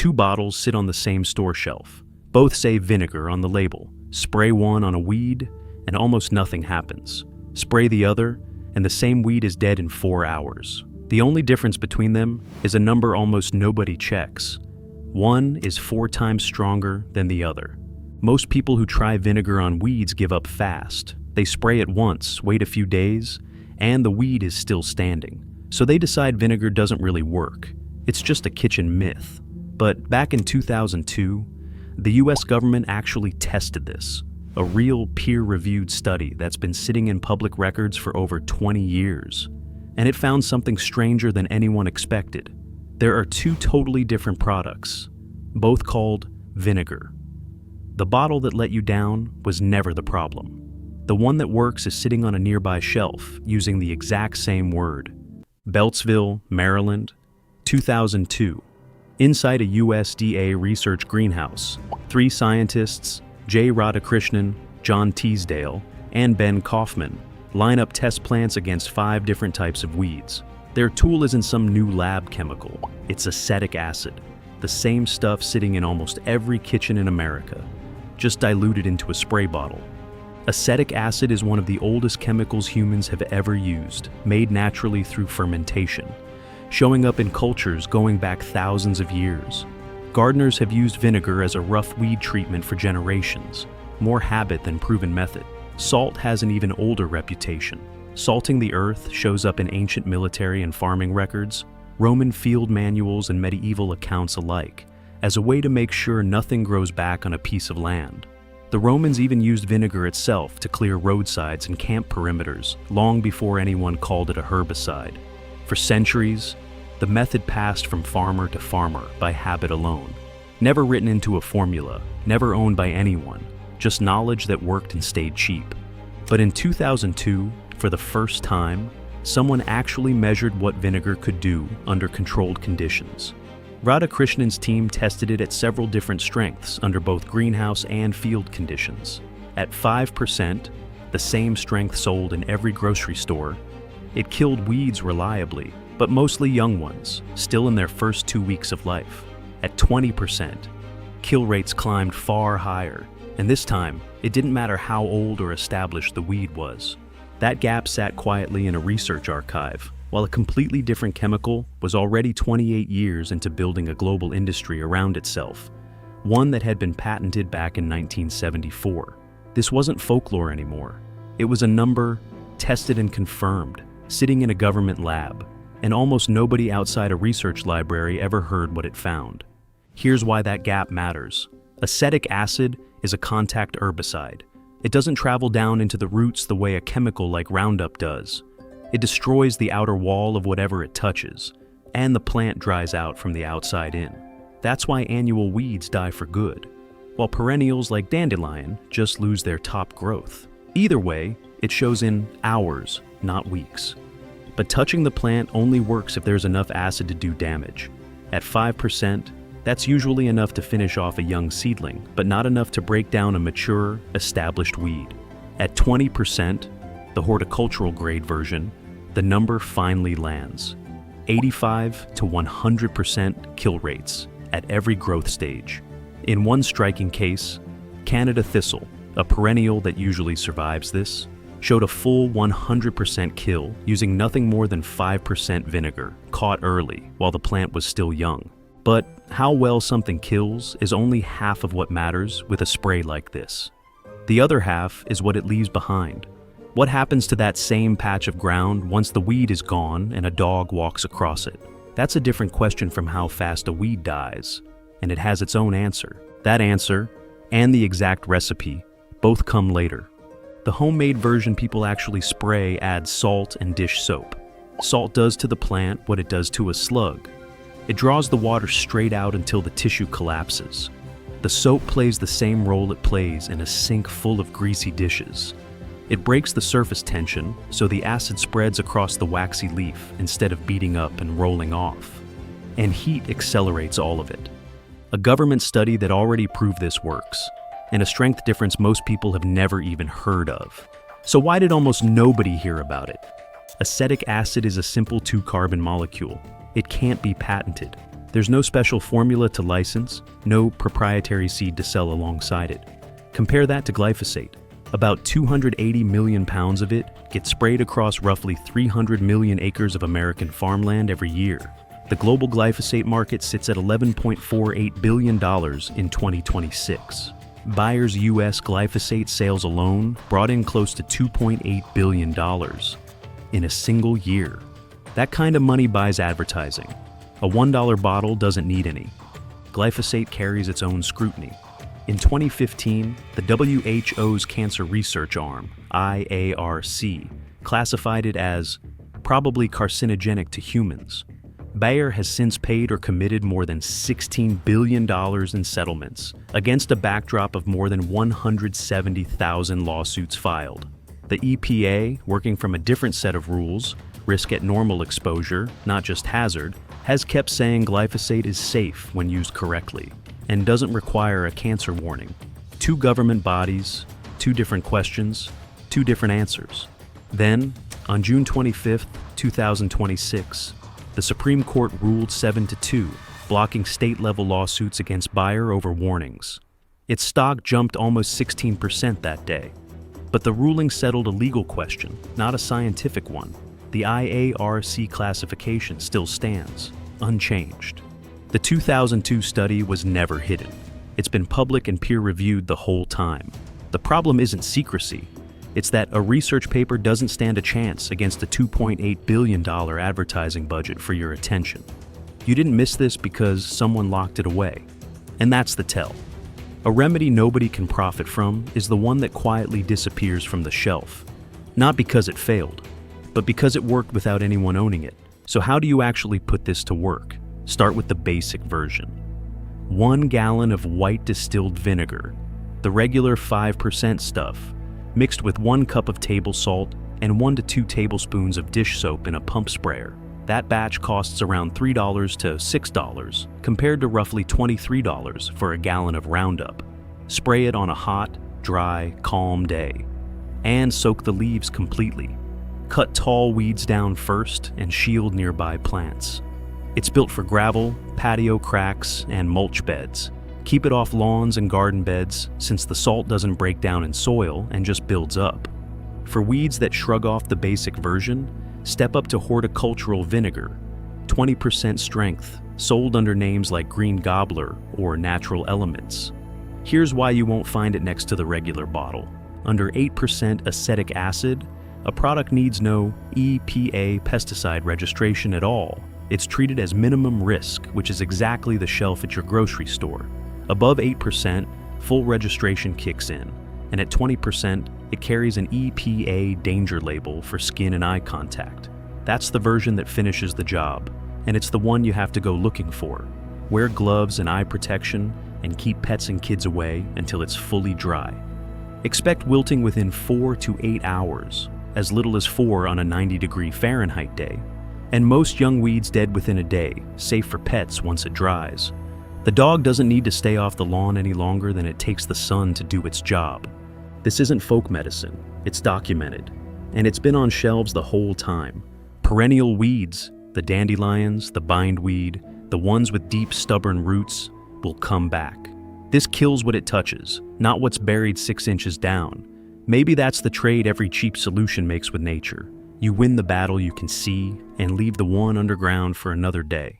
Two bottles sit on the same store shelf. Both say vinegar on the label. Spray one on a weed, and almost nothing happens. Spray the other, and the same weed is dead in 4 hours. The only difference between them is a number almost nobody checks. One is 4 times stronger than the other. Most people who try vinegar on weeds give up fast. They spray it once, wait a few days, and the weed is still standing. So they decide vinegar doesn't really work. It's just a kitchen myth. But back in 2002, the US government actually tested this. A real peer-reviewed study that's been sitting in public records for over 20 years. And it found something stranger than anyone expected. There are 2 totally different products, both called vinegar. The bottle that let you down was never the problem. The one that works is sitting on a nearby shelf using the exact same word. Beltsville, Maryland, 2002. Inside a USDA research greenhouse, 3 scientists, J. Radhakrishnan, John Teasdale, and Ben Kaufman, line up test plants against 5 different types of weeds. Their tool isn't some new lab chemical, it's acetic acid, the same stuff sitting in almost every kitchen in America, just diluted into a spray bottle. Acetic acid is one of the oldest chemicals humans have ever used, made naturally through fermentation, showing up in cultures going back thousands of years. Gardeners have used vinegar as a rough weed treatment for generations, more habit than proven method. Salt has an even older reputation. Salting the earth shows up in ancient military and farming records, Roman field manuals and medieval accounts alike, as a way to make sure nothing grows back on a piece of land. The Romans even used vinegar itself to clear roadsides and camp perimeters, long before anyone called it a herbicide. For centuries, the method passed from farmer to farmer by habit alone. Never written into a formula, never owned by anyone, just knowledge that worked and stayed cheap. But in 2002, for the first time, someone actually measured what vinegar could do under controlled conditions. Radhakrishnan's team tested it at several different strengths under both greenhouse and field conditions. At 5%, the same strength sold in every grocery store, it killed weeds reliably, but mostly young ones, still in their first 2 weeks of life. At 20%, kill rates climbed far higher, and this time, it didn't matter how old or established the weed was. That gap sat quietly in a research archive, while a completely different chemical was already 28 years into building a global industry around itself, one that had been patented back in 1974. This wasn't folklore anymore. It was a number, tested and confirmed, sitting in a government lab, and almost nobody outside a research library ever heard what it found. Here's why that gap matters. Acetic acid is a contact herbicide. It doesn't travel down into the roots the way a chemical like Roundup does. It destroys the outer wall of whatever it touches, and the plant dries out from the outside in. That's why annual weeds die for good, while perennials like dandelion just lose their top growth. Either way, it shows in hours, not weeks. But touching the plant only works if there's enough acid to do damage. At 5%, that's usually enough to finish off a young seedling, but not enough to break down a mature, established weed. At 20%, the horticultural grade version, the number finally lands. 85 to 100% kill rates at every growth stage. In one striking case, Canada thistle, a perennial that usually survives this, showed a full 100% kill using nothing more than 5% vinegar, caught early while the plant was still young. But how well something kills is only half of what matters with a spray like this. The other half is what it leaves behind. What happens to that same patch of ground once the weed is gone and a dog walks across it? That's a different question from how fast a weed dies, and it has its own answer. That answer, and the exact recipe, both come later. The homemade version people actually spray adds salt and dish soap. Salt does to the plant what it does to a slug. It draws the water straight out until the tissue collapses. The soap plays the same role it plays in a sink full of greasy dishes. It breaks the surface tension so the acid spreads across the waxy leaf instead of beating up and rolling off. And heat accelerates all of it. A government study that already proved this works, and a strength difference most people have never even heard of. So why did almost nobody hear about it? Acetic acid is a simple 2-carbon molecule. It can't be patented. There's no special formula to license, no proprietary seed to sell alongside it. Compare that to glyphosate. About 280 million pounds of it get sprayed across roughly 300 million acres of American farmland every year. The global glyphosate market sits at $11.48 billion in 2026. Bayer's U.S. glyphosate sales alone brought in close to $2.8 billion in a single year. That kind of money buys advertising. A $1 bottle doesn't need any. Glyphosate carries its own scrutiny. In 2015, the WHO's Cancer Research Arm, IARC, classified it as probably carcinogenic to humans. Bayer has since paid or committed more than $16 billion in settlements, against a backdrop of more than 170,000 lawsuits filed. The EPA, working from a different set of rules, risk at normal exposure, not just hazard, has kept saying glyphosate is safe when used correctly and doesn't require a cancer warning. Two government bodies, two different questions, two different answers. Then, on June 25, 2026, the Supreme Court ruled 7-2, blocking state-level lawsuits against Bayer over warnings. Its stock jumped almost 16% that day. But the ruling settled a legal question, not a scientific one. The IARC classification still stands, unchanged. The 2002 study was never hidden. It's been public and peer-reviewed the whole time. The problem isn't secrecy. It's that a research paper doesn't stand a chance against a $2.8 billion advertising budget for your attention. You didn't miss this because someone locked it away. And that's the tell. A remedy nobody can profit from is the one that quietly disappears from the shelf. Not because it failed, but because it worked without anyone owning it. So how do you actually put this to work? Start with the basic version. 1 gallon of white distilled vinegar, the regular 5% stuff, mixed with 1 cup of table salt and 1 to 2 tablespoons of dish soap in a pump sprayer. That batch costs around $3 to $6, compared to roughly $23 for a gallon of Roundup. Spray it on a hot, dry, calm day. And soak the leaves completely. Cut tall weeds down first and shield nearby plants. It's built for gravel, patio cracks, and mulch beds. Keep it off lawns and garden beds, since the salt doesn't break down in soil and just builds up. For weeds that shrug off the basic version, step up to horticultural vinegar, 20% strength, sold under names like Green Gobbler or Natural Elements. Here's why you won't find it next to the regular bottle. Under 8% acetic acid, a product needs no EPA pesticide registration at all. It's treated as minimum risk, which is exactly the shelf at your grocery store. Above 8%, full registration kicks in, and at 20%, it carries an EPA danger label for skin and eye contact. That's the version that finishes the job, and it's the one you have to go looking for. Wear gloves and eye protection, and keep pets and kids away until it's fully dry. Expect wilting within 4 to 8 hours, as little as 4 on a 90-degree Fahrenheit day, and most young weeds dead within a day, safe for pets once it dries. The dog doesn't need to stay off the lawn any longer than it takes the sun to do its job. This isn't folk medicine, it's documented, and it's been on shelves the whole time. Perennial weeds, the dandelions, the bindweed, the ones with deep stubborn roots, will come back. This kills what it touches, not what's buried 6 inches down. Maybe that's the trade every cheap solution makes with nature. You win the battle you can see and leave the one underground for another day.